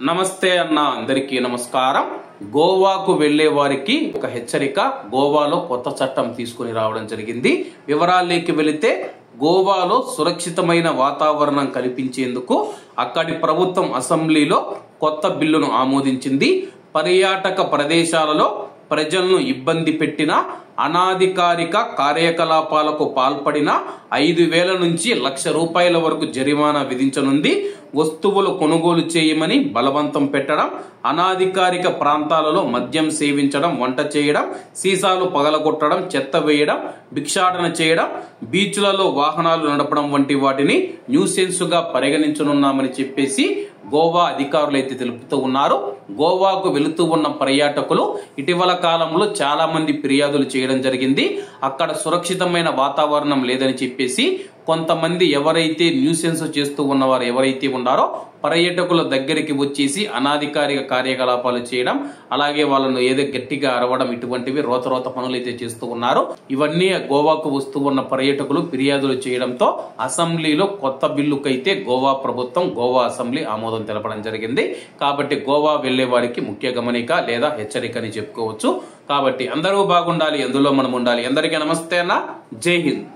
నమస్తే అన్న అందరికీ నమస్కారం. గోవాకు వెళ్లే వారికి ఒక హెచ్చరిక. గోవాలో కొత్త చట్టం తీసుకుని రావడం జరిగింది. వివరాల్లోకి వెళితే గోవాలో సురక్షితమైన వాతావరణం కల్పించేందుకు అక్కడి ప్రభుత్వం అసెంబ్లీలో కొత్త బిల్లును ఆమోదించింది. పర్యాటక ప్రదేశాలలో ప్రజలను ఇబ్బంది పెట్టిన, అనాధికారిక కార్యకలాపాలకు పాల్పడిన 5,000 నుంచి 1,00,000 రూపాయల వరకు జరిమానా విధించనుంది. వస్తువులు కొనుగోలు చేయమని బలవంతం పెట్టడం, అనాధికారిక ప్రాంతాలలో మద్యం సేవించడం, వంట చేయడం, సీసాలు పగలగొట్టడం, చెత్త వేయడం, భిక్షాటన చేయడం, బీచ్లలో వాహనాలు నడపడం వంటి వాటిని న్యూసెన్స్ గా పరిగణించనున్నామని చెప్పేసి గోవా అధికారులు అయితే తెలుపుతూ ఉన్నారు. గోవాకు వెళుతూ ఉన్న పర్యాటకులు ఇటీవల కాలంలో చాలా మంది ఫిర్యాదులు చేయడం జరిగింది. అక్కడ సురక్షితమైన వాతావరణం లేదని చెప్పేసి కొంతమంది ఎవరైతే న్యూసెన్స్ చేస్తూ ఉన్నవారు ఎవరైతే ఉన్నారో పర్యాటకుల దగ్గరికి వచ్చేసి అనాధికారిక కార్యకలాపాలు చేయడం, అలాగే వాళ్ళను ఏదో గట్టిగా అరవడం, ఇటువంటివి రోత పనులు అయితే చేస్తూ ఉన్నారు. ఇవన్నీ గోవాకు వస్తూ ఉన్న పర్యాటకులు ఫిర్యాదులు చేయడంతో అసెంబ్లీలో కొత్త బిల్లుకైతే గోవా ప్రభుత్వం, గోవా అసెంబ్లీ ఆమోదం తెలపడం జరిగింది. కాబట్టి గోవా వెళ్లే వారికి ముఖ్య గమనిక లేదా హెచ్చరిక అని చెప్పుకోవచ్చు. కాబట్టి అందరూ బాగుండాలి, అందులో మనం ఉండాలి. అందరికీ నమస్తే అన్న, జై హింద్.